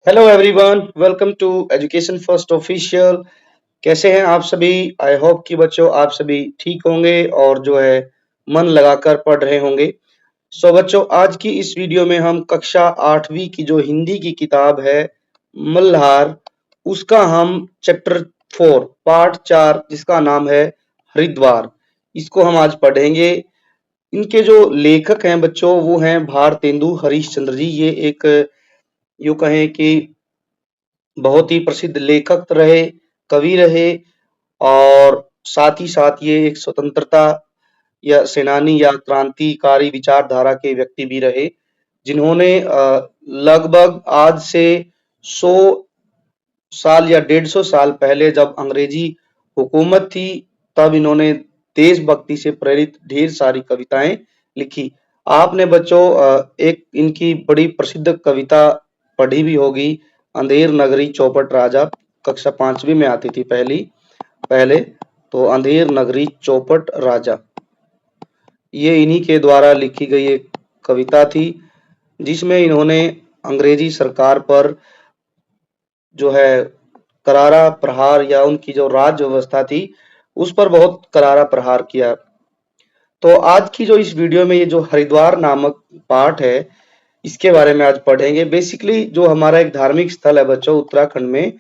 Hello everyone, welcome to education first official. कैसे हैं आप सभी? आई होप कि बच्चों आप सभी ठीक होंगे और जो है मन लगाकर पढ़ रहे होंगे। बच्चों, आज की इस वीडियो में हम कक्षा 8वीं की जो हिंदी की किताब है मल्हार, उसका हम चैप्टर 4 पार्ट 4 जिसका नाम है हरिद्वार, इसको हम आज पढ़ेंगे। इनके जो लेखक हैं बच्चों वो हैं भारतेंदु हरीशचंद्र जी। ये एक यूं कहें कि बहुत ही प्रसिद्ध लेखक रहे, कवि रहे और साथ ही साथ ये एक स्वतंत्रता या सेनानी या क्रांतिकारी विचारधारा के व्यक्ति भी रहे, जिन्होंने लगभग आज से 100 साल या 150 साल पहले जब अंग्रेजी हुकूमत थी, तब इन्होंने देशभक्ति से प्रेरित ढेर सारी कविताएं लिखी। आपने बच्चों एक इनकी बड़ी प्रसिद्ध कविता पढ़ी भी होगी, अंधेर नगरी चौपट राजा। कक्षा 5वीं में आती थी पहले तो अंधेर नगरी चौपट राजा, ये इन्हीं के द्वारा लिखी गई एक कविता थी, जिसमें इन्होंने अंग्रेजी सरकार पर जो है करारा प्रहार या उनकी जो राज्य व्यवस्था थी उस पर बहुत करारा प्रहार किया। तो आज की जो इस वीडियो में ये जो हरिद्वार नामक पाठ है, इसके बारे में आज पढ़ेंगे। बेसिकली जो हमारा एक धार्मिक स्थल है बच्चों उत्तराखंड में,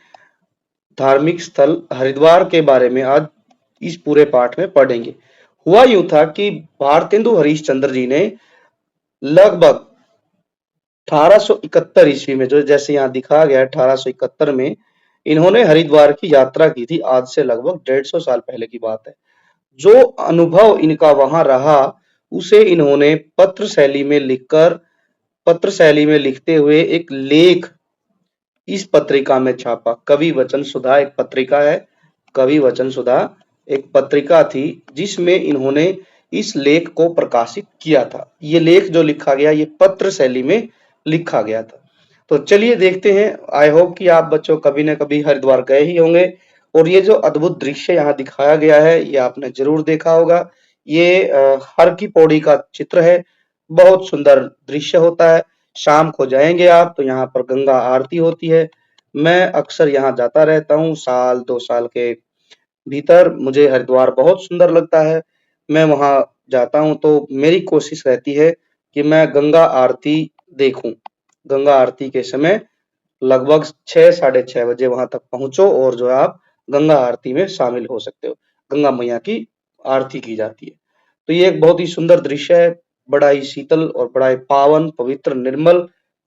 धार्मिक स्थल हरिद्वार के बारे में आज इस पूरे पाठ में पढ़ेंगे। हुआ यूं था कि भारतेंदु हरीशचंद्र जी ने लगभग 1871 ईस्वी में, जो जैसे यहाँ दिखाया गया है 1871 में, इन्होंने हरिद्वार की यात्रा की थी। आज से लगभग 150 साल पहले की बात है। जो अनुभव इनका वहां रहा उसे इन्होंने पत्र शैली में लिखते हुए एक लेख इस पत्रिका में छापा। कवि वचन सुधा एक पत्रिका है, कवि वचन सुधा एक पत्रिका थी जिसमें इन्होंने इस लेख को प्रकाशित किया था। ये लेख जो लिखा गया ये पत्र शैली में लिखा गया था। तो चलिए देखते हैं। आई होप कि आप बच्चों कभी न कभी हरिद्वार गए ही होंगे और ये जो अद्भुत दृश्य यहाँ दिखाया गया है ये आपने जरूर देखा होगा। ये हर की पौड़ी का चित्र है। बहुत सुंदर दृश्य होता है। शाम को जाएंगे आप तो यहाँ पर गंगा आरती होती है। मैं अक्सर यहाँ जाता रहता हूँ, साल 2 साल के भीतर मुझे हरिद्वार बहुत सुंदर लगता है। मैं वहां जाता हूँ तो मेरी कोशिश रहती है कि मैं गंगा आरती देखूं। गंगा आरती के समय लगभग 6 साढ़े 6 बजे वहां तक पहुंचो और जो है आप गंगा आरती में शामिल हो सकते हो। गंगा मैया की आरती की जाती है। तो ये एक बहुत ही सुंदर दृश्य है। बड़ा ही शीतल और बड़ा ही पावन पवित्र निर्मल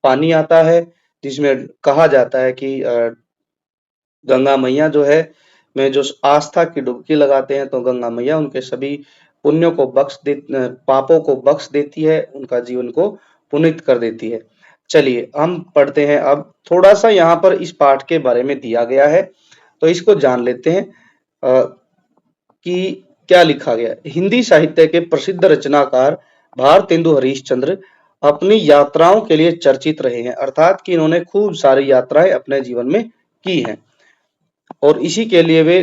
पानी आता है, जिसमें कहा जाता है कि गंगा मैया जो है में जो आस्था की डुबकी लगाते हैं तो गंगा मैया उनके सभी पुण्यों को पापों को बख्श देती है, उनका जीवन को पुनीत कर देती है। चलिए हम पढ़ते हैं। अब थोड़ा सा यहाँ पर इस पाठ के बारे में दिया गया है तो इसको जान लेते हैं कि क्या लिखा गया। हिंदी साहित्य के प्रसिद्ध रचनाकार भारतेंदु हरीशचंद्र अपनी यात्राओं के लिए चर्चित रहे हैं, अर्थात कि इन्होंने खूब सारी यात्राएं अपने जीवन में की हैं और इसी के लिए वे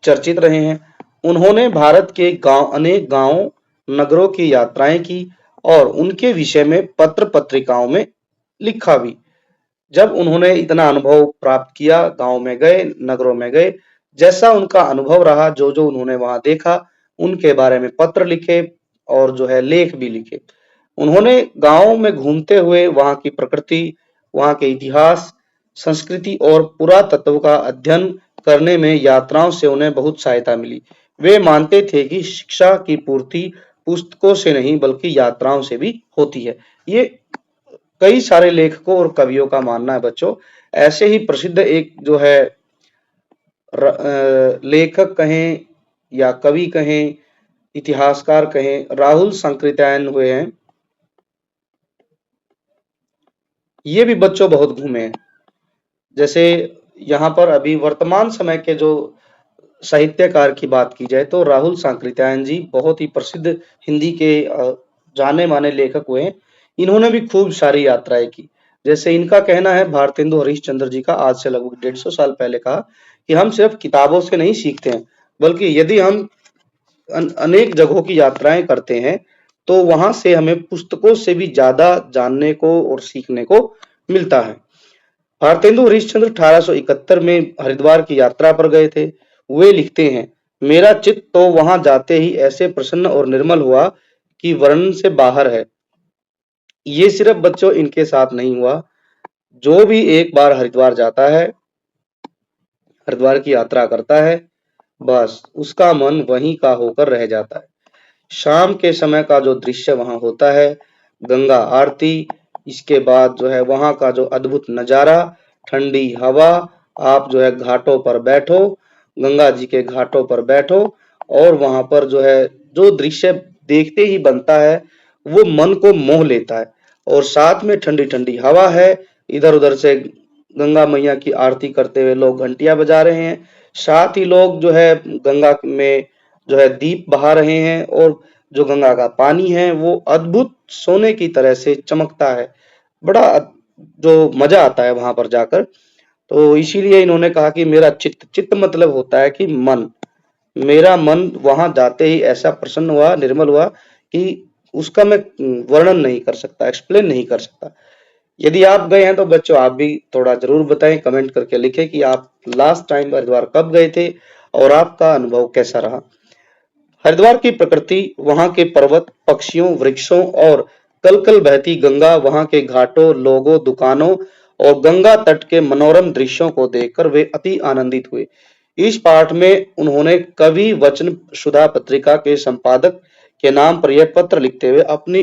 चर्चित रहे हैं। उन्होंने भारत के अनेक गांवों नगरों की यात्राएं की और उनके विषय में पत्र पत्रिकाओं में लिखा भी। जब उन्होंने इतना अनुभव प्राप्त किया, गांव में गए, नगरों में गए, जैसा उनका अनुभव रहा, जो जो उन्होंने वहां देखा, उनके बारे में पत्र लिखे और जो है लेख भी लिखे। उन्होंने गांव में घूमते हुए वहां की प्रकृति, वहां के इतिहास, संस्कृति और पुरातत्व का अध्ययन करने में यात्राओं से उन्हें बहुत सहायता मिली। वे मानते थे कि शिक्षा की पूर्ति पुस्तकों से नहीं बल्कि यात्राओं से भी होती है। ये कई सारे लेखकों और कवियों का मानना है बच्चों। ऐसे ही प्रसिद्ध एक जो है लेखक कहें या कवि कहें, इतिहासकार कहें, राहुल सांकृत्यायन हुए हैं। ये भी बच्चों बहुत घूमे हैं। जैसे यहाँ पर अभी वर्तमान समय के जो साहित्यकार की बात की जाए तो राहुल सांकृत्यायन जी बहुत ही प्रसिद्ध हिंदी के जाने माने लेखक हुए हैं। इन्होंने भी खूब सारी यात्राएं की। जैसे इनका कहना है, भारतेंदु हरीशचंद्र जी का, आज से लगभग 150 साल पहले का, कि हम सिर्फ किताबों से नहीं सीखते हैं, बल्कि यदि हम अनेक जगहों की यात्राएं करते हैं तो वहां से हमें पुस्तकों से भी ज्यादा जानने को और सीखने को मिलता है। भारतेंदु हरिश्चंद्र 1871 में हरिद्वार की यात्रा पर गए थे। वे लिखते हैं, मेरा चित्त तो वहां जाते ही ऐसे प्रसन्न और निर्मल हुआ कि वर्णन से बाहर है। ये सिर्फ बच्चों इनके साथ नहीं हुआ, जो भी एक बार हरिद्वार जाता है, हरिद्वार की यात्रा करता है, बस उसका मन वहीं का होकर रह जाता है। शाम के समय का जो दृश्य वहां होता है, गंगा आरती, इसके बाद जो है वहां का जो अद्भुत नजारा, ठंडी हवा, आप जो है घाटों पर बैठो, गंगा जी के घाटों पर बैठो और वहां पर जो है जो दृश्य देखते ही बनता है वो मन को मोह लेता है। और साथ में ठंडी ठंडी हवा है, इधर उधर से गंगा मैया की आरती करते हुए लोग घंटियां बजा रहे हैं, साथ ही लोग जो है गंगा में जो है दीप बहा रहे हैं और जो गंगा का पानी है वो अद्भुत सोने की तरह से चमकता है। बड़ा जो मजा आता है वहां पर जाकर। तो इसीलिए इन्होंने कहा कि मेरा चित्त, चित्त मतलब होता है कि मन, मेरा मन वहां जाते ही ऐसा प्रसन्न हुआ, निर्मल हुआ कि उसका मैं वर्णन नहीं कर सकता, एक्सप्लेन नहीं कर सकता। यदि आप गए हैं तो बच्चों आप भी थोड़ा जरूर बताएं, कमेंट करके लिखें कि आप लास्ट टाइम हरिद्वार कब गए थे और आपका अनुभव कैसा रहा। हरिद्वार की प्रकृति, वहां के पर्वत, पक्षियों, वृक्षों और कल-कल बहती गंगा, वहां के घाटों, लोगों, दुकानों और गंगा तट के मनोरम दृश्यों को देखकर वे अति आनंदित हुए। इस पाठ में उन्होंने कवि वचन सुधा पत्रिका के संपादक के नाम पर यह पत्र लिखते हुए अपनी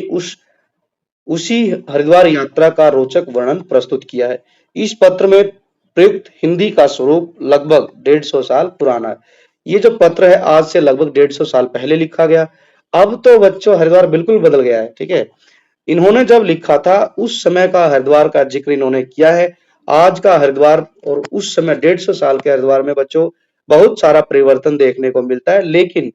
उसी हरिद्वार यात्रा का रोचक वर्णन प्रस्तुत किया है। इस पत्र में प्रयुक्त हिंदी का स्वरूप लगभग 150 साल पुराना है। ये जो पत्र है आज से लगभग 150 साल पहले लिखा गया। अब तो बच्चों हरिद्वार बिल्कुल बदल गया है, ठीक है। इन्होंने जब लिखा था उस समय का हरिद्वार का जिक्र इन्होंने किया है। आज का हरिद्वार और उस समय 150 साल के हरिद्वार में बच्चों बहुत सारा परिवर्तन देखने को मिलता है, लेकिन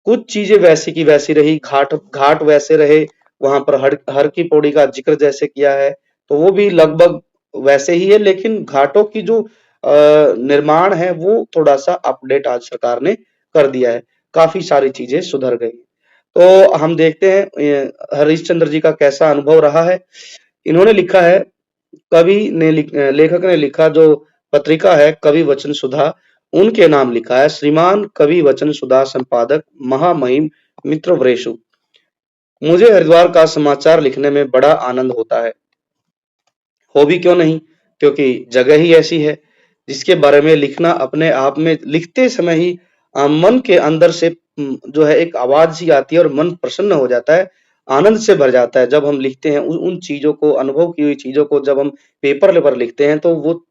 कुछ चीजें वैसी की वैसी रही, घाट घाट वैसे रहे, वहां पर हर की पौड़ी का जिक्र जैसे किया है तो वो भी लगभग वैसे ही है, लेकिन घाटों की जो निर्माण है वो थोड़ा सा अपडेट आज सरकार ने कर दिया है, काफी सारी चीजें सुधर गई। तो हम देखते हैं हरीशचंद्र जी का कैसा अनुभव रहा है। इन्होंने लिखा है, लेखक ने लिखा जो पत्रिका है कवि वचन सुधा, उनके नाम लिखा है श्रीमान कवि वचन सुधा संपादक महामहिम मित्र वरेशु। मुझे हरिद्वार का समाचार लिखने में बड़ा आनंद होता है। हो भी क्यों नहीं, क्योंकि जगह ही ऐसी है जिसके बारे में लिखना अपने आप में लिखते समय ही मन के अंदर से जो है एक आवाज सी आती है और मन प्रसन्न हो जाता है, आनंद से भर जाता है। जब हम लिखते हैं उन चीजों को, अनुभव की हुई चीजों को जब हम पेपर पर लिखते हैं तो वो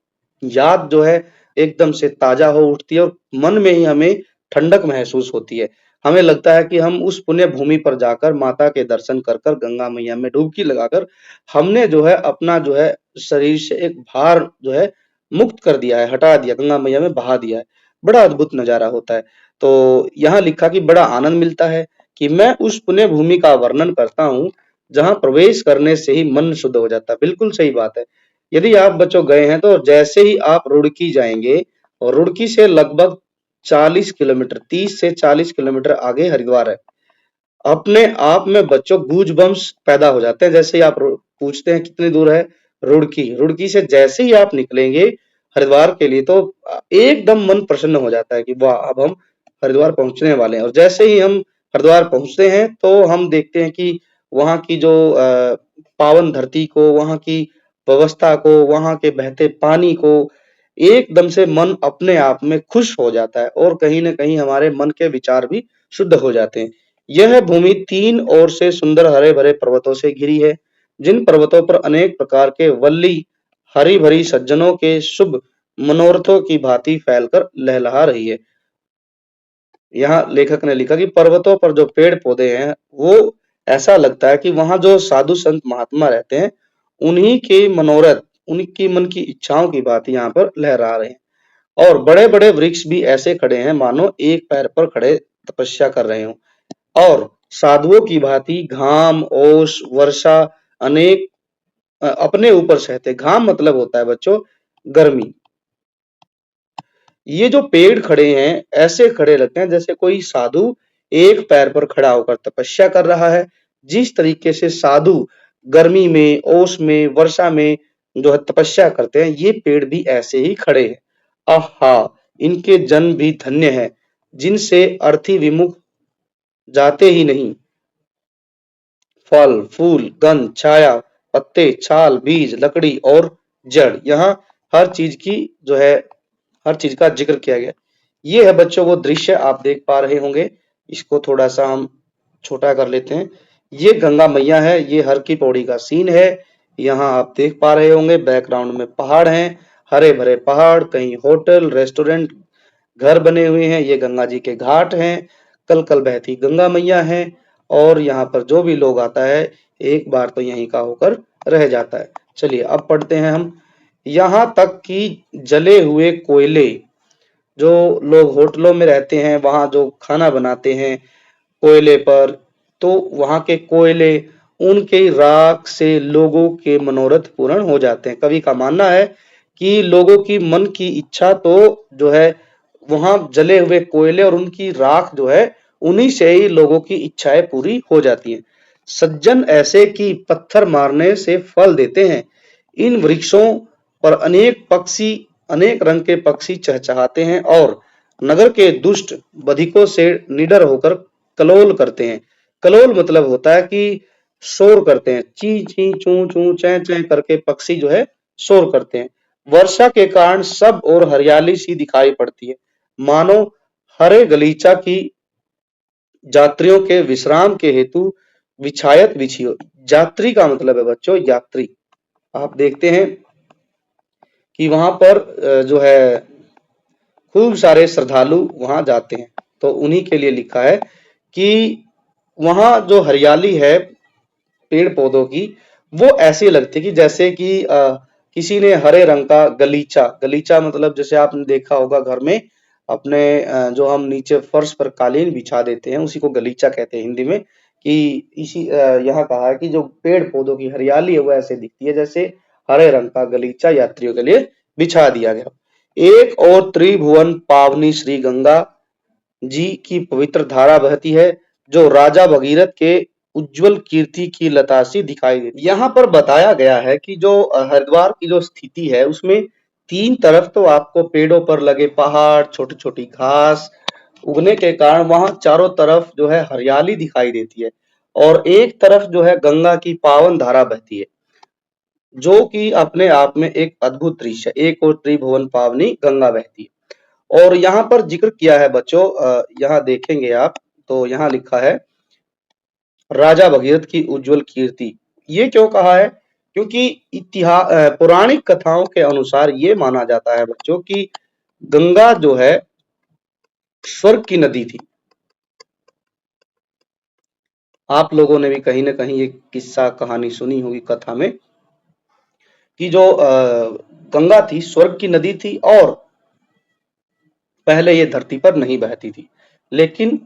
याद जो है एकदम से ताजा हो उठती है और मन में ही हमें ठंडक महसूस होती है। हमें लगता है कि हम उस पुण्य भूमि पर जाकर माता के दर्शन कर कर गंगा मैया में डुबकी लगाकर हमने जो है अपना जो है शरीर से एक भार जो है मुक्त कर दिया है, हटा दिया, गंगा मैया में बहा दिया है। बड़ा अद्भुत नजारा होता है। तो यहाँ लिखा कि बड़ा आनंद मिलता है कि मैं उस पुण्य भूमि का वर्णन करता हूँ जहाँ प्रवेश करने से ही मन शुद्ध हो जाता है। बिल्कुल सही बात है। यदि आप बच्चों गए हैं तो जैसे ही आप रुड़की जाएंगे और रुड़की से लगभग 40 किलोमीटर, 30 से 40 किलोमीटर आगे हरिद्वार है। अपने आप में बच्चों गूज बम्स पैदा हो जाते हैं। जैसे ही आप पूछते हैं कितनी दूर है रुड़की, रुड़की से जैसे ही आप निकलेंगे हरिद्वार के लिए तो एकदम मन प्रसन्न हो जाता है कि वाह, अब हम हरिद्वार पहुंचने वाले हैं। और जैसे ही हम हरिद्वार पहुंचते हैं तो हम देखते हैं कि वहां की जो पावन धरती को, वहां की व्यवस्था को, वहां के बहते पानी को एकदम से मन अपने आप में खुश हो जाता है और कहीं न कहीं हमारे मन के विचार भी शुद्ध हो जाते हैं। यह भूमि तीन ओर से सुंदर हरे-भरे पर्वतों से घिरी है, जिन पर्वतों पर अनेक प्रकार के वल्ली हरी-भरी सज्जनों के शुभ मनोरथों की भांति फैलकर लहलहा रही है। यहाँ लेखक ने लिखा कि पर्वतों पर जो पेड़-पौधे हैं, वो ऐसा लगता है कि वहाँ जो साधु संत महात्मा रहते हैं, उन्हीं के मनोरथ, उनकी मन की इच्छाओं की भांति यहाँ पर लहरा रहे हैं। और बड़े-बड़े वृक्ष भी ऐसे खड़े हैं मानो एक पैर पर खड़े तपस्या कर रहे हों। और साधुओं की भांति घाम, ओस, वर्षा अनेक अपने ऊपर सहते। घाम मतलब होता है बच्चों गर्मी। ये जो पेड़ खड़े हैं, ऐसे खड़े लगते हैं जैसे कोई साधु एक पैर पर खड़ा होकर तपस्या कर रहा है। जिस तरीके से साधु गर्मी में, ओस में, वर्षा में जो है तपस्या करते हैं, ये पेड़ भी ऐसे ही खड़े हैं। आहा, इनके जन्म भी धन्य है, जिनसे अर्थी विमुख जाते ही नहीं। फल, फूल, गंध, छाया, पत्ते, छाल, बीज, लकड़ी और जड़, यहाँ हर चीज की जो है हर चीज का जिक्र किया गया। ये है बच्चों वो दृश्य आप देख पा रहे होंगे। इसको थोड़ा सा हम छोटा कर लेते हैं। ये गंगा मैया है, ये हर की पौड़ी का सीन है। यहाँ आप देख पा रहे होंगे बैकग्राउंड में पहाड़ हैं, हरे भरे पहाड़, कहीं होटल रेस्टोरेंट घर बने हुए हैं। ये गंगा जी के घाट हैं, कल कल बहती गंगा मैया है, और यहाँ पर जो भी लोग आता है एक बार तो यहीं का होकर रह जाता है। चलिए अब पढ़ते हैं हम। यहाँ तक कि जले हुए कोयले, जो लोग होटलों में रहते हैं वहां जो खाना बनाते हैं कोयले पर, तो वहां के कोयले, उनके राख से लोगों के मनोरथ पूर्ण हो जाते हैं। कवि का मानना है कि लोगों की मन की इच्छा तो जो है वहां जले हुए कोयले और उनकी राख जो है उन्हीं से ही लोगों की इच्छाएं पूरी हो जाती हैं। सज्जन ऐसे कि पत्थर मारने से फल देते हैं। इन वृक्षों पर अनेक रंग के पक्षी चहचहाते हैं और नगर के दुष्ट बधिकों से निडर होकर कलोल करते हैं। कलोल मतलब होता है कि शोर करते हैं, ची ची चू चू चै चै करके पक्षी जो है शोर करते हैं। वर्षा के कारण सब और हरियाली सी दिखाई पड़ती है, मानो हरे गलीचा की यात्रियों के विश्राम के हेतु विछायत बिछी हो। यात्री का मतलब है बच्चों यात्री। आप देखते हैं कि वहां पर जो है खूब सारे श्रद्धालु वहां जाते हैं, तो उन्हीं के लिए लिखा है कि वहां जो हरियाली है पेड़ पौधों की, वो ऐसी लगती है कि जैसे कि किसी ने हरे रंग का गलीचा, गलीचा मतलब जैसे आपने देखा होगा घर में अपने जो हम नीचे फर्श पर कालीन बिछा देते हैं उसी को गलीचा कहते हैं हिंदी में। कि इसी यहाँ कहा है कि जो पेड़ पौधों की हरियाली है वो ऐसे दिखती है जैसे हरे रंग का गलीचा यात्रियों के लिए बिछा दिया गया। एक और त्रिभुवन पावनी श्री गंगा जी की पवित्र धारा बहती है, जो राजा भगीरथ के उज्जवल कीर्ति की लता सी दिखाई देती है। यहाँ पर बताया गया है कि जो हरिद्वार की जो स्थिति है उसमें तीन तरफ तो आपको पेड़ों पर लगे पहाड़, छोटी छोटी घास उगने के कारण वहां चारों तरफ जो है हरियाली दिखाई देती है, और एक तरफ जो है गंगा की पावन धारा बहती है, जो कि अपने आप में एक अद्भुत दृश्य है। एक और त्रिभुवन पावनी गंगा बहती है। और यहाँ पर जिक्र किया है बच्चों, यहाँ देखेंगे आप तो यहाँ लिखा है राजा भगीरथ की उज्जवल कीर्ति। ये क्यों कहा है? क्योंकि पौराणिक कथाओं के अनुसार ये माना जाता है बच्चों कि गंगा जो है स्वर्ग की नदी थी। आप लोगों ने भी कहीं ना कहीं ये किस्सा कहानी सुनी होगी कथा में कि जो गंगा थी स्वर्ग की नदी थी और पहले ये धरती पर नहीं बहती थी, लेकिन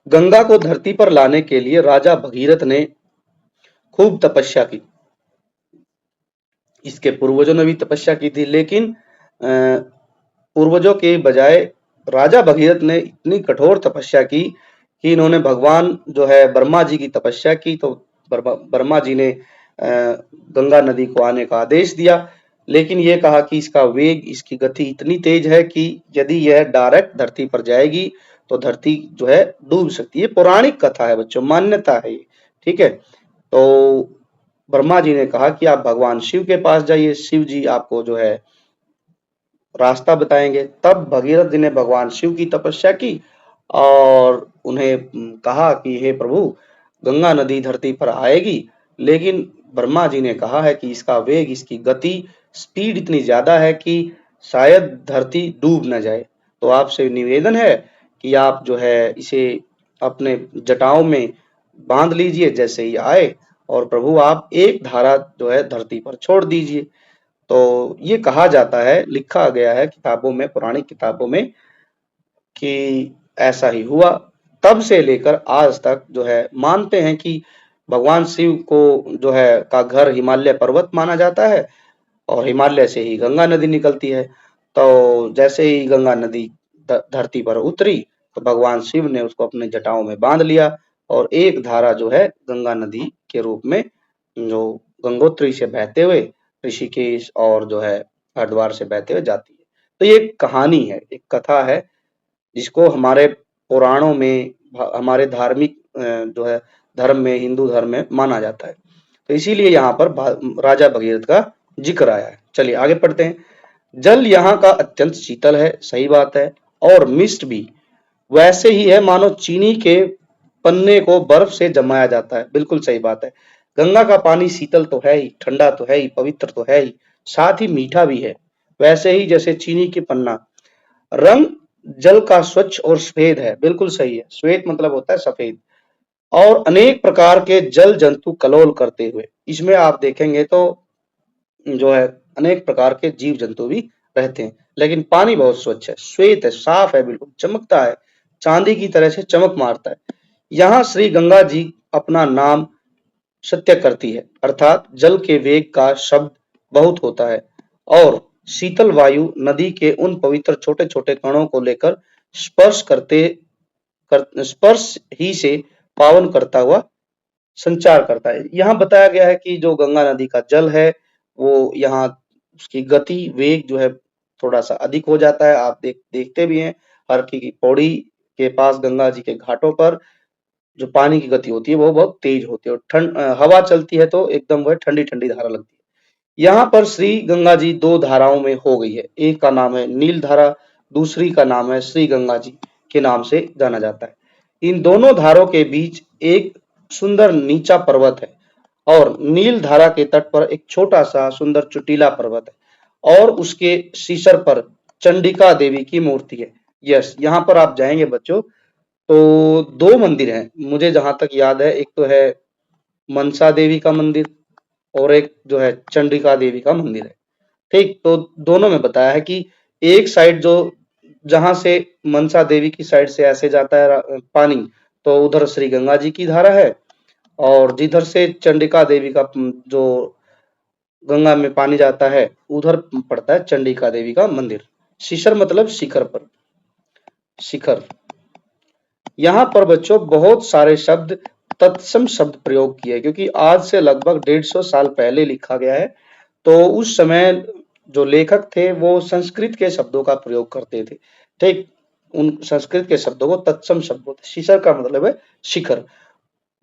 गंगा को धरती पर लाने के लिए राजा भगीरथ ने खूब तपस्या की। इसके पूर्वजों ने भी तपस्या की थी, लेकिन पूर्वजों के बजाय राजा भगीरथ ने इतनी कठोर तपस्या की कि इन्होंने भगवान जो है ब्रह्मा जी की तपस्या की, तो ब्रह्मा जी ने गंगा नदी को आने का आदेश दिया, लेकिन ये कहा कि इसका वेग, इसकी गति इतनी तेज है कि यदि यह डायरेक्ट धरती पर जाएगी तो धरती जो है डूब सकती है। पौराणिक कथा है बच्चों, मान्यता है ये, ठीक है। तो ब्रह्मा जी ने कहा कि आप भगवान शिव के पास जाइए, शिव जी आपको जो है रास्ता बताएंगे। तब भगीरथ जी ने भगवान शिव की तपस्या की और उन्हें कहा कि हे प्रभु, गंगा नदी धरती पर आएगी, लेकिन ब्रह्मा जी ने कहा है कि इसका वेग, इसकी गति, स्पीड इतनी ज्यादा है कि शायद धरती डूब न जाए। तो आपसे निवेदन है कि आप जो है इसे अपने जटाओं में बांध लीजिए जैसे ही आए, और प्रभु आप एक धारा जो है धरती पर छोड़ दीजिए। तो ये कहा जाता है, लिखा गया है किताबों में, पौराणिक किताबों में, कि ऐसा ही हुआ। तब से लेकर आज तक जो है मानते हैं कि भगवान शिव को जो है का घर हिमालय पर्वत माना जाता है और हिमालय से ही गंगा नदी निकलती है। तो जैसे ही गंगा नदी धरती पर उतरी तो भगवान शिव ने उसको अपने जटाओं में बांध लिया और एक धारा जो है गंगा नदी के रूप में जो गंगोत्री से बहते हुए ऋषिकेश और जो है हरिद्वार से बहते हुए जाती है। तो ये एक कहानी है, एक कथा है, जिसको हमारे पुराणों में, हमारे धार्मिक जो है धर्म में, हिंदू धर्म में माना जाता है। तो इसीलिए यहाँ पर राजा भगीरथ का जिक्र आया है। चलिए आगे पढ़ते हैं। जल यहाँ का अत्यंत शीतल है, सही बात है, और मिष्ट भी वैसे ही है मानो चीनी के पन्ने को बर्फ से जमाया जाता है। बिल्कुल सही बात है। गंगा का पानी शीतल तो है ही, ठंडा तो है ही, पवित्र तो है ही, साथ ही मीठा भी है, वैसे ही जैसे चीनी की पन्ना। रंग जल का स्वच्छ और सफेद है। बिल्कुल सही है, श्वेत मतलब होता है सफेद। और अनेक प्रकार के जल जंतु कलोल करते हुए, इसमें आप देखेंगे तो जो है अनेक प्रकार के जीव जंतु भी रहते हैं, लेकिन पानी बहुत स्वच्छ है, श्वेत है, साफ है, बिल्कुल चमकता है, चांदी की तरह से चमक मारता है। यहाँ श्री गंगा जी अपना नाम सत्य करती है, अर्थात जल के वेग का शब्द बहुत होता है, और शीतल वायु नदी के उन पवित्र छोटे छोटे कणों को लेकर स्पर्श ही से पावन करता हुआ संचार करता है। यहाँ बताया गया है कि जो गंगा नदी का जल है, वो यहाँ उसकी गति वेग जो है थोड़ा सा अधिक हो जाता है। आप देखते भी हैं, हर की पौड़ी के पास गंगा जी के घाटों पर जो पानी की गति होती है वो बहुत तेज होती है, और हवा चलती है तो एकदम वह ठंडी ठंडी धारा लगती है। यहाँ पर श्री गंगा जी दो धाराओं में हो गई है, एक का नाम है नील धारा, दूसरी का नाम है श्री गंगा जी के नाम से जाना जाता है। इन दोनों धारों के बीच एक सुंदर नीचा पर्वत है, और नील धारा के तट पर एक छोटा सा सुंदर चुटीला पर्वत है, और उसके शीर्ष पर चंडिका देवी की मूर्ति है। यस, यहाँ पर आप जाएंगे बच्चों तो दो मंदिर हैं, मुझे जहां तक याद है, एक तो है मनसा देवी का मंदिर, और एक जो है चंडिका देवी का मंदिर है। ठीक, तो दोनों में बताया है कि एक साइड जो जहां से मनसा देवी की साइड से ऐसे जाता है पानी, तो उधर श्री गंगा जी की धारा है, और जिधर से चंडिका देवी का जो गंगा में पानी जाता है उधर पड़ता है चंडिका देवी का मंदिर। शिखर मतलब शिखर पर, शिखर। यहाँ पर बच्चों बहुत सारे शब्द तत्सम शब्द प्रयोग किए, क्योंकि आज से लगभग 150 साल पहले लिखा गया है, तो उस समय जो लेखक थे वो संस्कृत के शब्दों का प्रयोग करते थे। ठीक, उन संस्कृत के शब्दों को तत्सम शब्द बोलते। शिखर का मतलब है शिखर।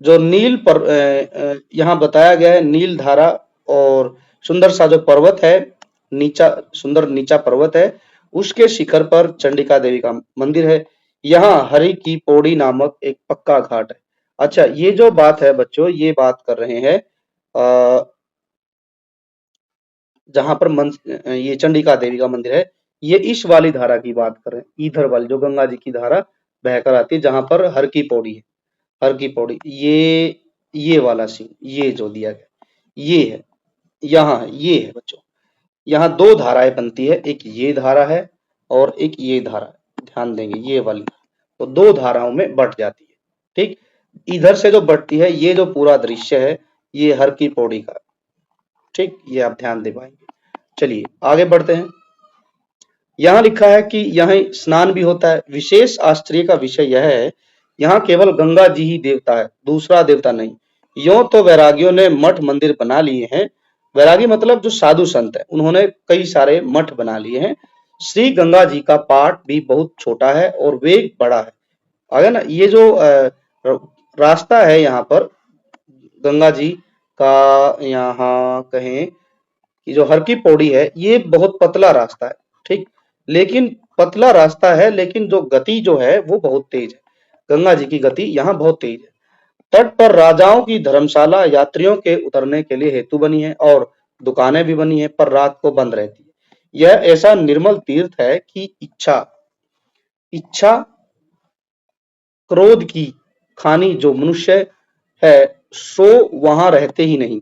जो नील पर यहाँ बताया गया है नील धारा, और सुंदर सा जो पर्वत है, नीचा सुंदर नीचा पर्वत है, उसके शिखर पर चंडिका देवी का मंदिर है। यहाँ हरि की पौड़ी नामक एक पक्का घाट है। अच्छा, ये जो बात है बच्चों, ये बात कर रहे हैं जहां पर ये चंडिका देवी का मंदिर है, ये इस वाली धारा की बात कर रहे हैं, इधर वाली जो गंगा जी की धारा बहकर आती है, जहां पर हर की पौड़ी है, हर की पौड़ी, ये वाला सीन, ये जो दिया गया, ये है, यहाँ है, ये है बच्चों। यहाँ दो धाराएं बनती है, एक ये धारा है और एक ये धारा है, ध्यान देंगे ये वाली, तो दो धाराओं में बट जाती है। ठीक, इधर से जो बढ़ती है, ये जो पूरा दृश्य है, ये हर की पौड़ी का। ठीक, ये आप ध्यान दे पाएंगे। चलिए आगे बढ़ते हैं। यहाँ लिखा है कि यहाँ स्नान भी होता है। विशेष आश्चर्य का विषय यह है, यहाँ केवल गंगा जी ही देवता है, दूसरा देवता नहीं। यों तो वैरागियों ने मठ मंदिर बना लिए हैं, वैरागी मतलब जो साधु संत है, उन्होंने कई सारे मठ बना लिए हैं। श्री गंगा जी का पाठ भी बहुत छोटा है और वेग बड़ा है। आगे ना, ये जो रास्ता है यहाँ पर गंगा जी का, यहाँ कहें कि जो हर की पौड़ी है, ये बहुत पतला रास्ता है। ठीक, लेकिन पतला रास्ता है, लेकिन जो गति जो है वो बहुत तेज है। गंगा जी की गति यहाँ बहुत तेज है। तट पर राजाओं की धर्मशाला यात्रियों के उतरने के लिए हेतु बनी है, और दुकानें भी बनी है, पर रात को बंद रहती है। यह ऐसा निर्मल तीर्थ है कि इच्छा इच्छा क्रोध की खानी जो मनुष्य है, सो वहां रहते ही नहीं।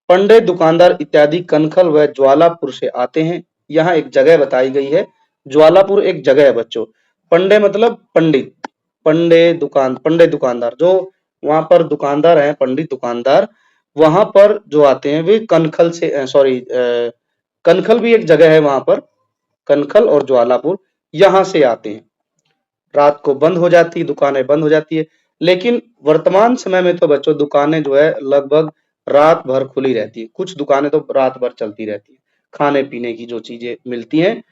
पंडे दुकानदार इत्यादि कनखल व ज्वालापुर से आते हैं। यहाँ एक जगह बताई गई है, ज्वालापुर एक जगह है बच्चों। पंडे मतलब पंडित, पंडे दुकानदार, जो वहां पर दुकानदार हैं, पंडित दुकानदार, वहां पर जो आते हैं वे कनखल से, सॉरी, कनखल भी एक जगह है वहां पर, कनखल और ज्वालापुर, यहाँ से आते हैं। रात को बंद हो जाती है, दुकानें बंद हो जाती है, लेकिन वर्तमान समय में तो बच्चों दुकानें जो है लगभग रात भर खुली रहती है, कुछ दुकानें तो रात भर चलती रहती है। खाने पीने की जो चीजें मिलती हैं,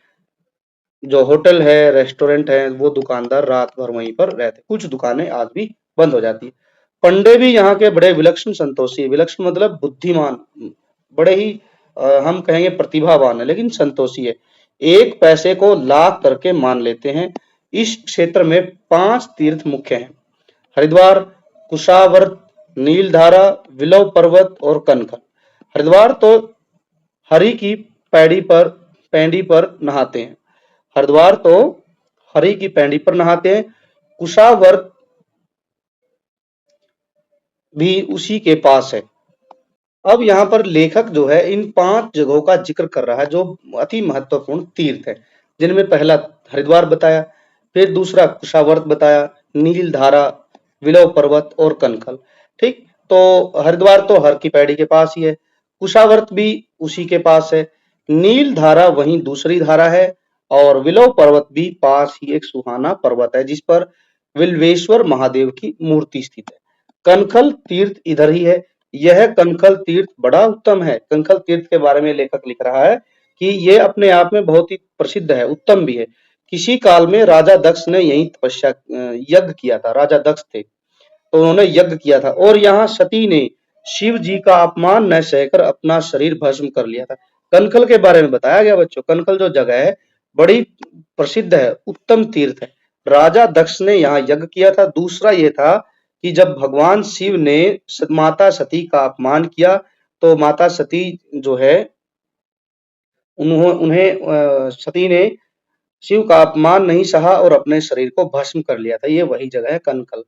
जो होटल है, रेस्टोरेंट है, वो दुकानदार रात भर वहीं पर रहते हैं। कुछ दुकानें आज भी बंद हो जाती है। पंडे भी यहाँ के बड़े विलक्षण संतोषी है। विलक्षण मतलब बुद्धिमान, बड़े ही हम कहेंगे प्रतिभावान है, लेकिन संतोषी है। एक पैसे को लाख करके मान लेते हैं। इस क्षेत्र में 5 तीर्थ मुख्य हैं: हरिद्वार, कुशावर्त, नीलधारा, विलव पर्वत और कनखल। हरिद्वार तो हरि की पैड़ी पर नहाते हैं। हरिद्वार तो हरि की पैड़ी पर नहाते हैं। कुशावर्त भी उसी के पास है। अब यहाँ पर लेखक जो है इन 5 जगहों का जिक्र कर रहा है जो अति महत्वपूर्ण तीर्थ है, जिनमें पहला हरिद्वार बताया, फिर दूसरा कुशावर्त बताया, नीलधारा, विलव पर्वत और कनखल। ठीक, तो हरिद्वार तो हर की पैड़ी के पास ही है, कुशावर्त भी उसी के पास है, नीलधारा वहीं दूसरी धारा है और विलव पर्वत भी पास ही एक सुहाना पर्वत है जिस पर विल्वेश्वर महादेव की मूर्ति स्थित है। कनखल तीर्थ इधर ही है। यह कनखल तीर्थ बड़ा उत्तम है। कनखल तीर्थ के बारे में लेखक लिख रहा है कि ये अपने आप में बहुत ही प्रसिद्ध है, उत्तम भी है। किसी काल में राजा दक्ष ने यही तपस्या यज्ञ किया था। राजा दक्ष थे तो उन्होंने यज्ञ किया था और यहाँ सती ने शिव जी का अपमान न सहकर अपना शरीर भस्म कर लिया था। कनखल के बारे में बताया गया बच्चों। कनखल जो जगह है बड़ी प्रसिद्ध है, उत्तम तीर्थ है। राजा दक्ष ने यहाँ यज्ञ किया था। दूसरा ये था कि जब भगवान शिव ने माता सती का अपमान किया तो माता सती जो है उन्हें सती ने शिव का अपमान नहीं सहा और अपने शरीर को भस्म कर लिया था। ये वही जगह है कनखल।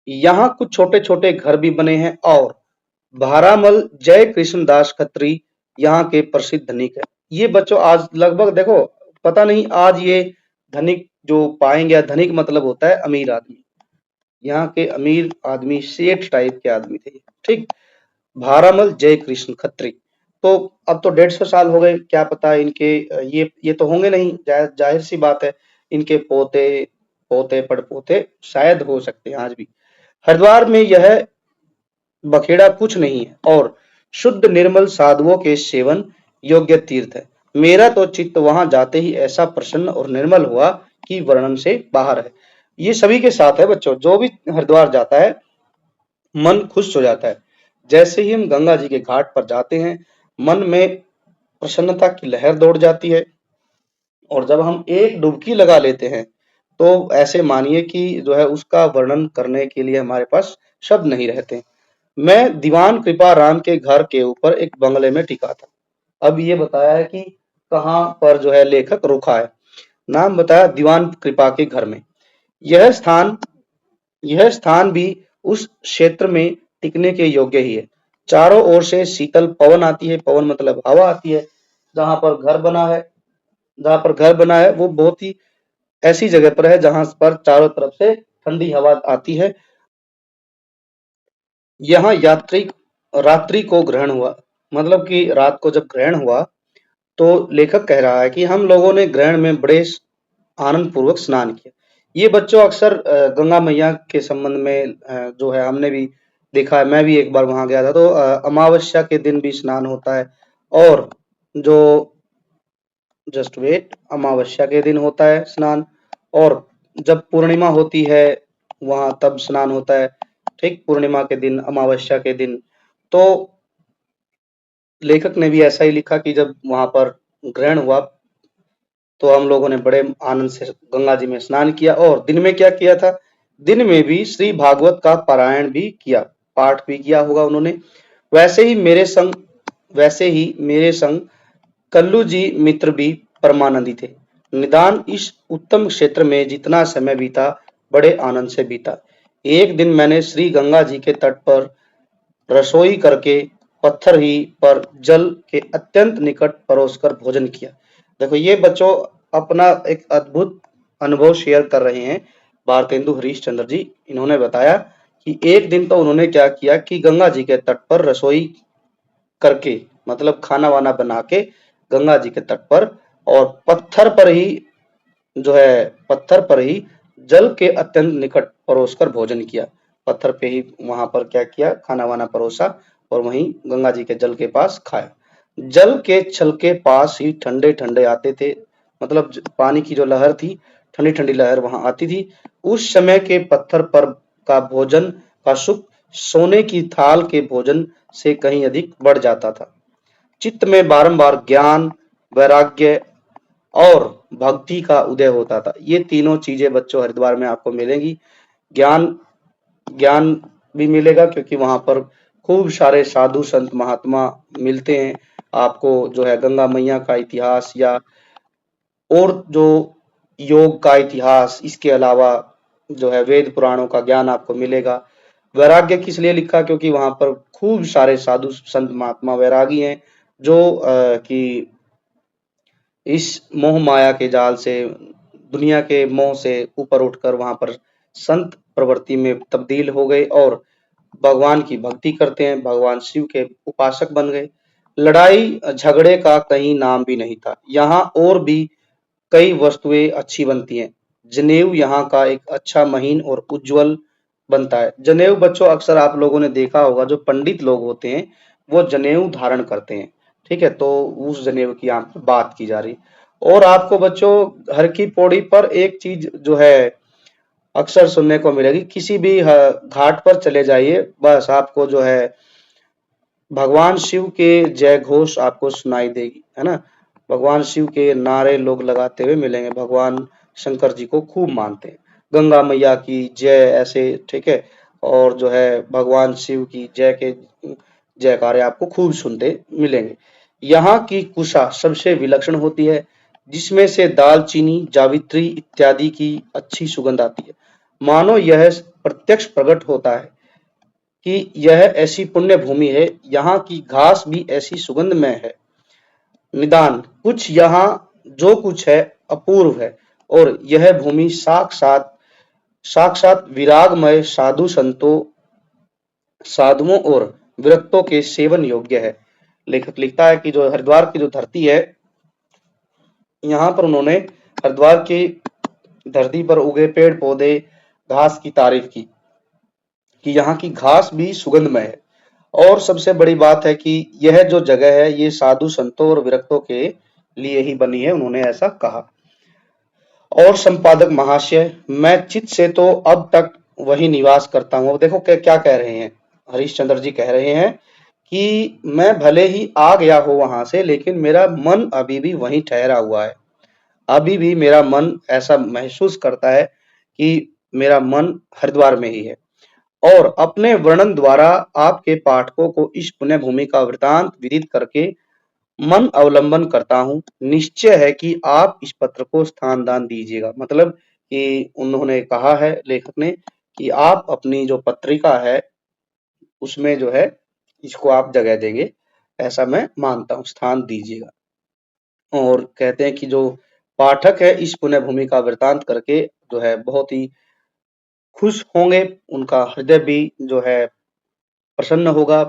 यहाँ कुछ छोटे छोटे घर भी बने हैं और भारामल जय कृष्ण दास खत्री यहाँ के प्रसिद्ध धनिक है। ये बच्चों आज लगभग देखो, पता नहीं आज ये धनिक जो पाएंगे, धनिक मतलब होता है अमीर आदमी। यहाँ के अमीर आदमी सेठ टाइप के आदमी थे। ठीक, भारामल जय कृष्ण खत्री। तो अब तो 150 साल हो गए, क्या पता इनके ये तो होंगे नहीं, जाहिर सी बात है इनके पोते पोते पड़पोते शायद हो सकते हैं आज भी। हरिद्वार में यह बखेड़ा कुछ नहीं है और शुद्ध निर्मल साधुओं के सेवन योग्य तीर्थ है। मेरा तो चित्त वहां जाते ही ऐसा प्रसन्न और निर्मल हुआ कि वर्णन से बाहर है। ये सभी के साथ है बच्चों, जो भी हरिद्वार जाता है मन खुश हो जाता है। जैसे ही हम गंगा जी के घाट पर जाते हैं मन में प्रसन्नता की लहर दौड़ जाती है और जब हम एक डुबकी लगा लेते हैं तो ऐसे मानिए कि जो है उसका वर्णन करने के लिए हमारे पास शब्द नहीं रहते। मैं दीवान कृपा राम के घर के ऊपर एक बंगले में टिका था। अब ये बताया है कि कहाँ पर जो है लेखक रुका है। नाम बताया दीवान कृपा के घर में। यह स्थान यह स्थान भी उस क्षेत्र में टिकने के योग्य ही है। चारों ओर से शीतल पवन आती है, पवन मतलब हवा आती है। जहां पर घर बना है जहां पर घर बना है वो बहुत ही ऐसी जगह पर है जहां पर चारों तरफ से ठंडी हवा आती है। यहाँ रात्रि को ग्रहण हुआ, मतलब कि रात को जब ग्रहण हुआ तो लेखक कह रहा है कि हम लोगों ने ग्रहण में बड़े आनंद पूर्वक स्नान किया। ये बच्चों अक्सर गंगा मैया के संबंध में जो है हमने भी देखा है। मैं भी एक बार वहां गया था तो अमावस्या के दिन भी स्नान होता है और जो जस्ट वेट अमावस्या के दिन होता है स्नान और जब पूर्णिमा होती है वहां तब स्नान होता है। ठीक, पूर्णिमा के दिन, अमावस्या के दिन। तो लेखक ने भी ऐसा ही लिखा कि जब वहां पर ग्रहण हुआ तो हम लोगों ने बड़े आनंद से गंगा जी में स्नान किया और दिन में क्या किया था, दिन में भी श्री भागवत का पारायण भी किया, पाठ भी किया होगा उन्होंने। वैसे ही मेरे संग कल्लू जी मित्र भी परमानंदी थे। निदान इस उत्तम क्षेत्र में जितना समय बीता बड़े आनंद से बीता। एक दिन मैंने श्री गंगा जी के तट पर रसोई करके पत्थर ही पर जल के अत्यंत निकट परोसकर भोजन किया। देखो ये बच्चों अपना एक अद्भुत अनुभव शेयर कर रहे हैं भारतेंदु हरीशचंद्र जी। इन्होंने बताया कि एक दिन तो उन्होंने क्या किया कि गंगा जी के तट पर रसोई करके, मतलब खाना वाना बना के गंगा जी के तट पर और पत्थर पर ही जल के अत्यंत निकट परोसकर भोजन किया। पत्थर पे ही वहां पर क्या किया, खाना वाना परोसा और वहीं गंगा जी के जल के पास खाया। जल के छल के पास ही ठंडे ठंडे आते थे, मतलब पानी की जो लहर थी, ठंडी ठंडी लहर वहां आती थी। उस समय के पत्थर पर का भोजन का सुख सोने की थाल के भोजन से कहीं अधिक बढ़ जाता था। चित्त में बारंबार ज्ञान, वैराग्य और भक्ति का उदय होता था। ये तीनों चीजें बच्चों हरिद्वार में आपको मिलेंगी। ज्ञान ज्ञान भी मिलेगा क्योंकि वहां पर खूब सारे साधु संत महात्मा मिलते हैं। आपको जो है गंगा मैया का इतिहास या और जो योग का इतिहास, इसके अलावा जो है वेद पुराणों का ज्ञान आपको मिलेगा। वैराग्य किस लिए लिखा, क्योंकि वहां पर खूब सारे साधु संत महात्मा वैरागी हैं जो कि इस मोह माया के जाल से, दुनिया के मोह से ऊपर उठकर वहां पर संत प्रवृत्ति में तब्दील हो गए और भगवान की भक्ति करते हैं, भगवान शिव के उपासक बन गए। लड़ाई झगड़े का कहीं नाम भी नहीं था। यहाँ और भी कई वस्तुएं अच्छी बनती हैं। जनेऊ यहाँ का एक अच्छा महीन और उज्जवल बनता है। जनेऊ बच्चों अक्सर आप लोगों ने देखा होगा, जो पंडित लोग होते हैं वो जनेऊ धारण करते हैं। ठीक है, तो उस जनेऊ की यहाँ पर बात की जा रही। और आपको बच्चों हर की पौड़ी पर एक चीज जो है अक्सर सुनने को मिलेगी, किसी भी घाट पर चले जाइए, बस आपको जो है भगवान शिव के जय घोष आपको सुनाई देगी, है ना। भगवान शिव के नारे लोग लगाते हुए मिलेंगे। भगवान शंकर जी को खूब मानते हैं। गंगा मैया की जय, ऐसे, ठीक है। और जो है भगवान शिव की जय के जयकारे आपको खूब सुनते मिलेंगे। यहाँ की कुशा सबसे विलक्षण होती है, जिसमें से दालचीनी, जावित्री इत्यादि की अच्छी सुगंध आती है। मानो यह प्रत्यक्ष प्रकट होता है कि यह ऐसी पुण्य भूमि है, यहाँ की घास भी ऐसी सुगंधमय है। निदान कुछ यहाँ जो कुछ है अपूर्व है, और यह भूमि साक्षात साक्षात विरागमय साधु संतों, साधुओं और विरक्तों के सेवन योग्य है। लेखक लिखता है कि जो हरिद्वार की जो धरती है, यहाँ पर उन्होंने हरिद्वार की धरती पर उगे पेड़ पौधे, घास की तारीफ की कि यहाँ की घास भी सुगंधमय है। और सबसे बड़ी बात है कि यह जो जगह है ये साधु संतों और विरक्तों के लिए ही बनी है, उन्होंने ऐसा कहा। और संपादक महाशय, मैं चित्त से तो अब तक वही निवास करता हूँ। अब देखो क्या कह रहे हैं हरीशचंद्र जी, कह रहे हैं कि मैं भले ही आ गया हो वहां से, लेकिन मेरा मन अभी भी वहीं ठहरा हुआ है। अभी भी मेरा मन ऐसा महसूस करता है कि मेरा मन हरिद्वार में ही है। और अपने वर्णन द्वारा आपके पाठकों को इस पुण्य भूमि का वृतांत विदित करके मन अवलंबन करता हूँ। निश्चय है कि आप इस पत्र को स्थान दान दीजिएगा। मतलब कि उन्होंने कहा है लेखक ने कि आप अपनी जो पत्रिका है उसमें जो है इसको आप जगह देंगे, ऐसा मैं मानता हूँ, स्थान दीजिएगा। और कहते हैं कि जो पाठक है इस पुण्य भूमि का वृतांत करके जो है बहुत ही खुश होंगे, उनका हृदय भी जो है प्रसन्न होगा,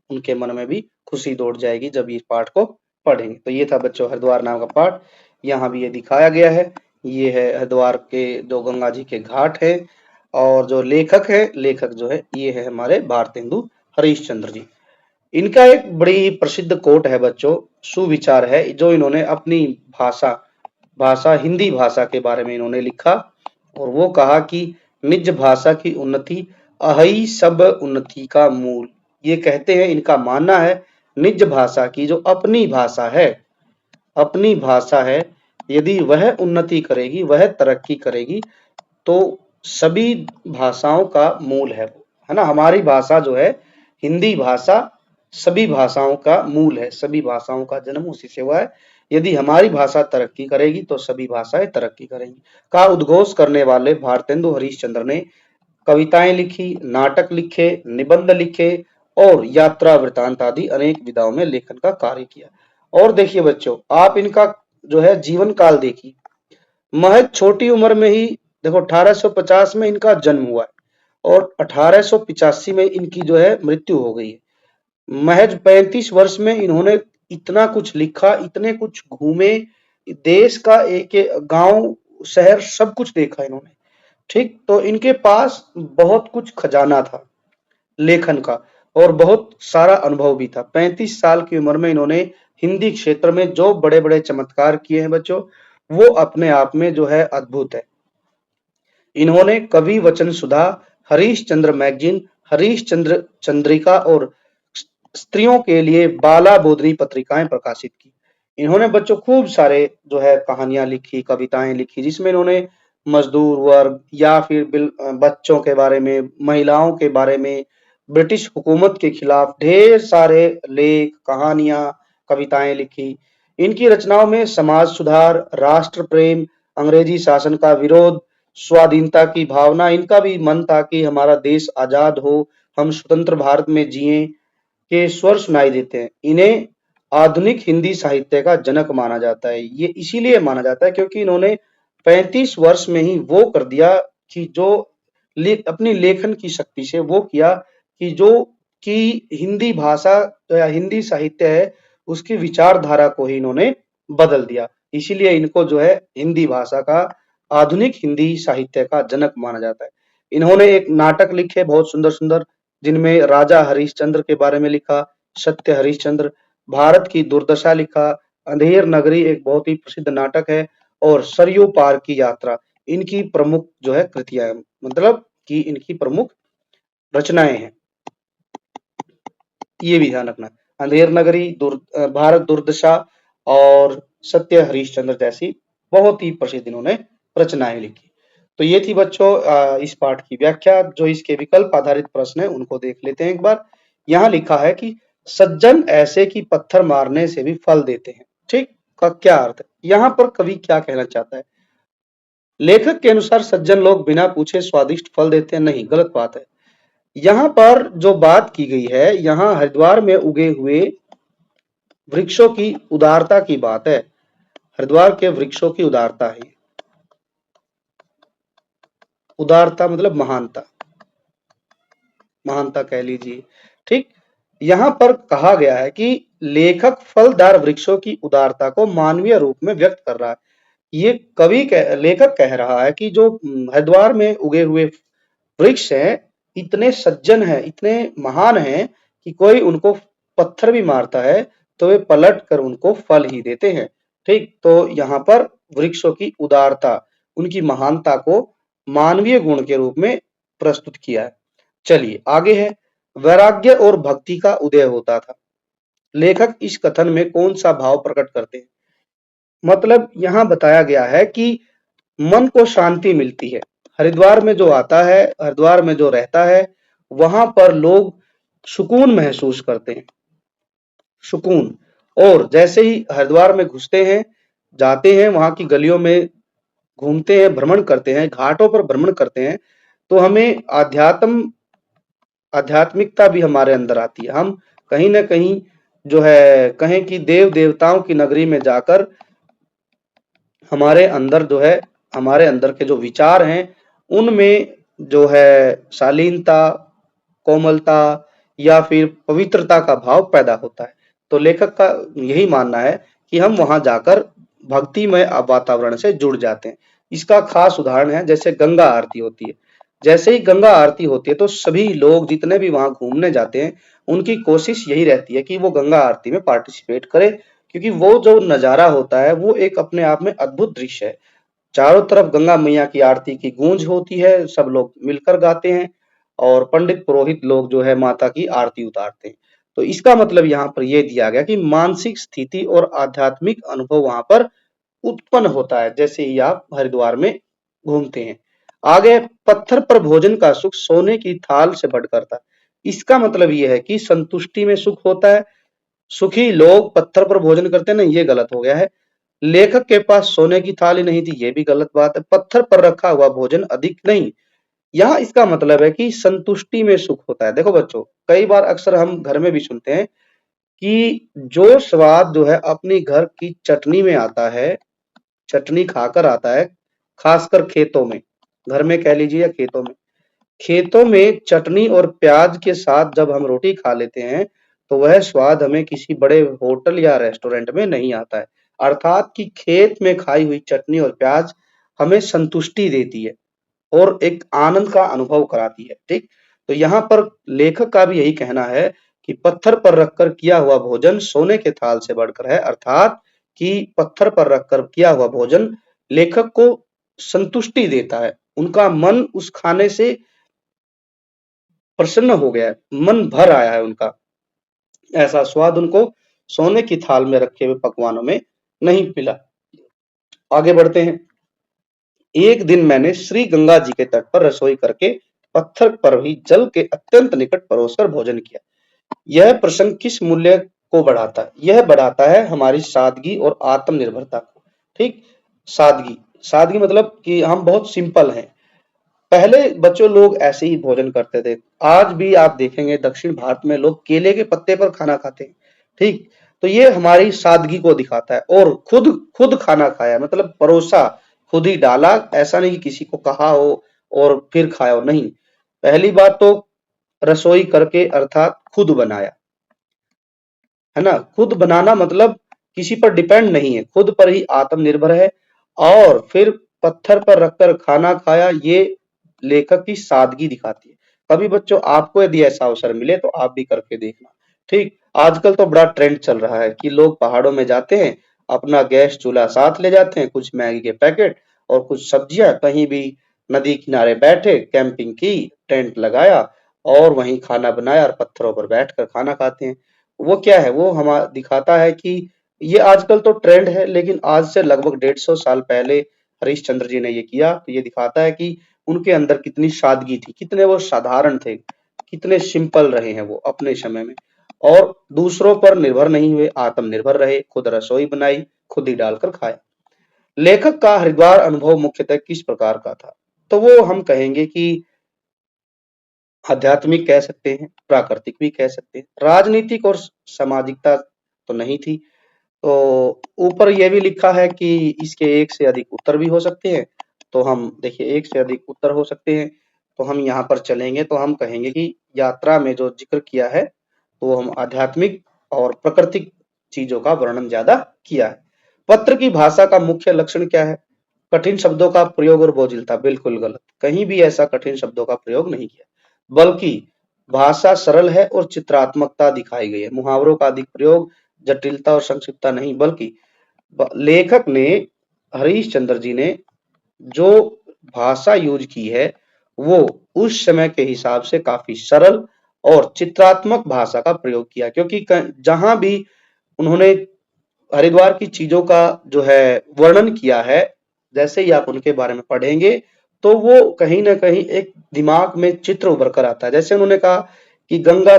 उनके मन में भी खुशी दौड़ जाएगी जब इस पाठ को पढ़ेंगे। तो ये था बच्चों हरिद्वार नाम का पाठ। यहाँ भी ये दिखाया गया है। ये है हरिद्वार के जो गंगा जी के घाट है, और जो लेखक है, लेखक जो है ये है हमारे भारतेंदु हरीशचंद्र जी। इनका एक बड़ी प्रसिद्ध कोट है बच्चों, सुविचार है, जो इन्होंने अपनी भाषा भाषा हिंदी भाषा के बारे में इन्होंने लिखा। और वो कहा कि निज भाषा की उन्नति अहि सब उन्नति का मूल। ये कहते हैं, इनका मानना है निज भाषा की जो अपनी भाषा है, अपनी भाषा है, यदि वह उन्नति करेगी, वह तरक्की करेगी, तो सभी भाषाओं का मूल है ना। हमारी भाषा जो है हिंदी भाषा सभी भाषाओं का मूल है, सभी भाषाओं का जन्म उसी से हुआ है। यदि हमारी भाषा तरक्की करेगी तो सभी भाषाएं तरक्की करेंगी, का उद्घोष करने वाले भारतेंदु हरीशचंद्र ने कविताएं लिखी, नाटक लिखे, निबंध लिखे और यात्रा वृतांत आदि अनेक विधाओं में लेखन का कार्य किया। और देखिए बच्चों, आप इनका जो है जीवन काल देखिए, महज छोटी उम्र में ही देखो 1850 में इनका जन्म हुआ है और 1885 में इनकी जो है मृत्यु हो गई है। महज 35 वर्ष में इन्होंने इतना कुछ लिखा, इतने कुछ घूमे, देश का एक गांव शहर सब कुछ देखा इन्होंने। ठीक, तो इनके पास बहुत कुछ खजाना था लेखन का। और बहुत सारा अनुभव भी था। 35 साल की उम्र में इन्होंने हिंदी क्षेत्र में जो बड़े-बड़े चमत्कार किए हैं बच्चों, वो अपने आप में जो है अद्भुत है। इन्होंने कवि वचन सुधा, हरीश चंद्र मैगजीन, हरीश चंद्र चंद्रिका और स्त्रियों के लिए बाला बोधनी पत्रिकाएं प्रकाशित की। इन्होंने बच्चों खूब सारे जो है कहानियां लिखी, कविताएं लिखी, जिसमें इन्होंने मजदूर वर्ग या फिर बच्चों के बारे में, महिलाओं के बारे में, ब्रिटिश हुकूमत के खिलाफ ढेर सारे लेख, कहानियां, कविताएं लिखी। इनकी रचनाओं में समाज सुधार, राष्ट्र प्रेम, अंग्रेजी शासन का विरोध, स्वाधीनता की भावना, इनका भी मन था कि हमारा देश आजाद हो, हम स्वतंत्र भारत में जिए, के स्वर सुनाई देते हैं। इन्हें आधुनिक हिंदी साहित्य का जनक माना जाता है। ये इसीलिए माना जाता है क्योंकि इन्होंने 35 वर्ष में ही वो कर दिया कि जो अपनी लेखन की शक्ति से वो किया कि जो कि हिंदी भाषा या हिंदी साहित्य है, उसकी विचारधारा को ही इन्होंने बदल दिया। इसीलिए इनको जो है हिंदी भाषा का, आधुनिक हिंदी साहित्य का जनक माना जाता है। इन्होंने एक नाटक लिखे बहुत सुंदर-सुंदर, जिनमें राजा हरिश्चंद्र के बारे में लिखा, सत्य हरिश्चंद्र, भारत की दुर्दशा लिखा, अंधेर नगरी एक बहुत ही प्रसिद्ध नाटक है, और सरयू पार की यात्रा इनकी प्रमुख जो है कृतियां हैं, मतलब कि इनकी प्रमुख रचनाएं हैं। ये भी ध्यान रखना। अंधेर नगरी, भारत दुर्दशा और सत्य हरिश्चंद्र जैसी बहुत ही प्रसिद्ध इन्होंने रचनाएं लिखी। तो ये थी बच्चों इस पाठ की व्याख्या। जो इसके विकल्प आधारित प्रश्न है उनको देख लेते हैं एक बार। यहाँ लिखा है कि सज्जन ऐसे कि पत्थर मारने से भी फल देते हैं। ठीक, का क्या अर्थ है? यहाँ पर कवि क्या कहना चाहता है? लेखक के अनुसार सज्जन लोग बिना पूछे स्वादिष्ट फल देते हैं, नहीं, गलत बात है। यहाँ पर जो बात की गई है, यहाँ हरिद्वार में उगे हुए वृक्षों की उदारता की बात है। हरिद्वार के वृक्षों की उदारता है। उदारता मतलब महानता, महानता कह लीजिए। ठीक, यहाँ पर कहा गया है कि लेखक फलदार वृक्षों की उदारता को मानवीय रूप में व्यक्त कर रहा है। ये लेखक कह रहा है कि जो हरिद्वार में उगे हुए वृक्ष हैं, इतने सज्जन हैं, इतने महान हैं कि कोई उनको पत्थर भी मारता है तो वे पलट कर उनको फल ही देते हैं। ठीक, तो यहाँ पर वृक्षों की उदारता, उनकी महानता को मानवीय गुण के रूप में प्रस्तुत किया है। चलिए आगे है, वैराग्य और भक्ति का उदय होता था। लेखक इस कथन में कौन सा भाव प्रकट करते हैं? मतलब यहाँ बताया गया है कि मन को शांति मिलती है। हरिद्वार में जो आता है, हरिद्वार में जो रहता है, वहां पर लोग सुकून महसूस करते हैं, सुकून। और जैसे ही हरिद्वार में घुसते हैं, जाते हैं, वहां की गलियों में घूमते हैं, भ्रमण करते हैं, घाटों पर भ्रमण करते हैं, तो हमें आध्यात्मिकता भी हमारे अंदर आती है। हम कहीं न कहीं जो है कहें कि देव देवताओं की नगरी में जाकर हमारे अंदर जो है, हमारे अंदर के जो विचार हैं, उनमें जो है शालीनता, कोमलता या फिर पवित्रता का भाव पैदा होता है। तो लेखक का यही मानना है कि हम वहां जाकर भक्तिमय वातावरण से जुड़ जाते हैं। इसका खास उदाहरण है जैसे गंगा आरती होती है। जैसे ही गंगा आरती होती है तो सभी लोग जितने भी वहां घूमने जाते हैं, उनकी कोशिश यही रहती है कि वो गंगा आरती में पार्टिसिपेट करें, क्योंकि वो जो नजारा होता है वो एक अपने आप में अद्भुत दृश्य है। चारों तरफ गंगा मैया की आरती की गूंज होती है, सब लोग मिलकर गाते हैं और पंडित पुरोहित लोग जो है माता की आरती उतारते हैं। तो इसका मतलब यहाँ पर यह दिया गया कि मानसिक स्थिति और आध्यात्मिक अनुभव वहां पर उत्पन्न होता है जैसे ही आप हरिद्वार में घूमते हैं। आगे, पत्थर पर भोजन का सुख सोने की थाल से बढ़कर था। इसका मतलब यह है कि संतुष्टि में सुख होता है। सुखी लोग पत्थर पर भोजन करते हैं, नहीं, ये गलत हो गया है। लेखक के पास सोने की थाली नहीं थी, ये भी गलत बात है। पत्थर पर रखा हुआ भोजन अधिक नहीं, यहाँ इसका मतलब है कि संतुष्टि में सुख होता है। देखो बच्चों, कई बार अक्सर हम घर में भी सुनते हैं कि जो स्वाद जो है अपनी घर की चटनी में आता है, चटनी खाकर आता है, खासकर खेतों में, घर में कह लीजिए या खेतों में, खेतों में चटनी और प्याज के साथ जब हम रोटी खा लेते हैं, तो वह स्वाद हमें किसी बड़े होटल या रेस्टोरेंट में नहीं आता है। अर्थात कि खेत में खाई हुई चटनी और प्याज हमें संतुष्टि देती है और एक आनंद का अनुभव कराती है। ठीक, तो यहाँ पर लेखक का भी यही कहना है कि पत्थर पर रखकर किया हुआ भोजन सोने के थाल से बढ़कर है, अर्थात कि पत्थर पर रखकर किया हुआ भोजन लेखक को संतुष्टि देता है। उनका मन उस खाने से प्रसन्न हो गया है, मन भर आया है उनका। ऐसा स्वाद उनको सोने की थाल में रखे हुए पकवानों में नहीं मिला। आगे बढ़ते हैं। एक दिन मैंने श्री गंगा जी के तट पर रसोई करके पत्थर पर भी जल के अत्यंत निकट परोसकर भोजन किया। यह प्रसंग किस मूल्य को बढ़ाता है? यह बढ़ाता है हमारी सादगी और आत्मनिर्भरता को। ठीक, सादगी, सादगी मतलब कि हम बहुत सिंपल हैं। पहले बच्चों लोग ऐसे ही भोजन करते थे। आज भी आप देखेंगे दक्षिण भारत में लोग केले के पत्ते पर खाना खाते हैं। ठीक, तो ये हमारी सादगी को दिखाता है। और खुद खुद खाना खाया मतलब परोसा, खुद ही डाला, ऐसा नहीं कि किसी को कहा हो और फिर खाया हो, नहीं। पहली बात तो रसोई करके अर्थात खुद बनाया, है ना। खुद बनाना मतलब किसी पर डिपेंड नहीं है, खुद पर ही आत्मनिर्भर है। और फिर पत्थर पर रखकर खाना खाया, ये लेखक की सादगी दिखाती है। कभी बच्चों आपको यदि ऐसा अवसर मिले तो आप भी करके देखना। ठीक, आजकल तो बड़ा ट्रेंड चल रहा है कि लोग पहाड़ों में जाते हैं, अपना गैस चूल्हा साथ ले जाते हैं, कुछ मैगी के पैकेट और कुछ सब्जियां, कहीं भी नदी किनारे बैठे, कैंपिंग की, टेंट लगाया और वहीं खाना बनाया और पत्थरों पर बैठकर खाना खाते हैं। वो क्या है, वो हमा दिखाता है कि ये आजकल तो ट्रेंड है, लेकिन आज से लगभग 150 साल पहले हरिश्चंद्र जी ने ये किया। तो ये दिखाता है कि उनके अंदर कितनी सादगी थी, कितने वो साधारण थे, कितने सिंपल रहे हैं वो अपने समय में। और दूसरों पर निर्भर नहीं हुए, आत्मनिर्भर रहे, खुद रसोई बनाई, खुद ही डालकर खाया। लेखक का हरिद्वार अनुभव मुख्यतः किस प्रकार का था? तो वो हम कहेंगे कि आध्यात्मिक कह सकते हैं, प्राकृतिक भी कह सकते हैं, राजनीतिक और सामाजिकता तो नहीं थी। तो ऊपर ये भी लिखा है कि इसके एक से अधिक उत्तर भी हो सकते हैं। तो हम देखिए एक से अधिक उत्तर हो सकते हैं, तो हम यहाँ पर चलेंगे तो हम कहेंगे कि यात्रा में जो जिक्र किया है तो हम आध्यात्मिक और प्राकृतिक चीजों का वर्णन ज्यादा किया है। पत्र की भाषा का मुख्य लक्षण क्या है? कठिन शब्दों का प्रयोग और बोझिलता, बिल्कुल गलत। कहीं भी ऐसा कठिन शब्दों का प्रयोग नहीं किया, बल्कि भाषा सरल है और चित्रात्मकता दिखाई गई है। मुहावरों का अधिक प्रयोग, जटिलता और संक्षिप्तता नहीं, बल्कि लेखक ने, हरीशचंद्र जी ने जो भाषा यूज की है वो उस समय के हिसाब से काफी सरल और चित्रात्मक भाषा का प्रयोग किया। क्योंकि जहां भी उन्होंने हरिद्वार की चीजों का जो है वर्णन किया है, जैसे ही आप उनके बारे में पढ़ेंगे तो वो कहीं ना कहीं एक दिमाग में चित्र उभर कर आता है। जैसे उन्होंने कहा कि गंगा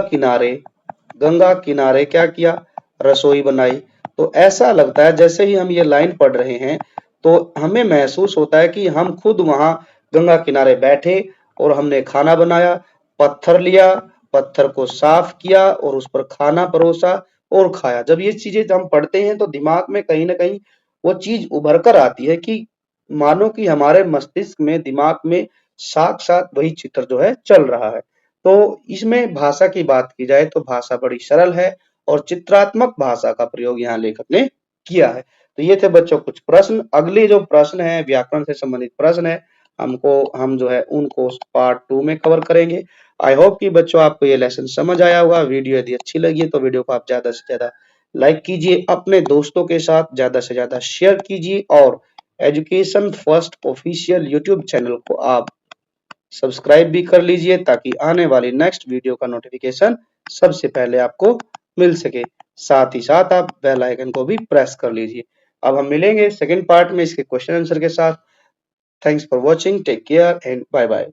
किनारे क्या किया, रसोई बनाई। तो ऐसा लगता है जैसे ही हम ये लाइन पढ़ रहे हैं तो हमें महसूस होता है कि हम खुद वहां गंगा किनारे बैठे और हमने खाना बनाया, पत्थर लिया, पत्थर को साफ किया और उस पर खाना परोसा और खाया। जब ये चीजें हम पढ़ते हैं तो दिमाग में कहीं ना कहीं वो चीज उभर कर आती है कि मानो कि हमारे मस्तिष्क में, दिमाग में साथ साथ वही चित्र जो है चल रहा है। तो इसमें भाषा की बात की जाए तो भाषा बड़ी सरल है और चित्रात्मक भाषा का प्रयोग यहाँ लेखक ने किया है। तो ये थे बच्चों कुछ प्रश्न। अगले जो प्रश्न है व्याकरण से संबंधित प्रश्न है, हम जो है उनको पार्ट 2 में कवर करेंगे। आई होप कि बच्चों आपको ये लेसन समझ आया होगा। वीडियो यदि अच्छी लगी है तो वीडियो को आप ज्यादा से ज्यादा लाइक कीजिए, अपने दोस्तों के साथ ज्यादा से ज्यादा शेयर कीजिए और education first official YouTube channel को आप सब्सक्राइब भी कर लीजिए ताकि आने वाली नेक्स्ट वीडियो का नोटिफिकेशन सबसे पहले आपको मिल सके। साथ ही साथ आप बेल आइकन को भी प्रेस कर लीजिए। अब हम मिलेंगे सेकंड पार्ट में इसके क्वेश्चन आंसर के साथ। Thanks for watching, take care and bye bye.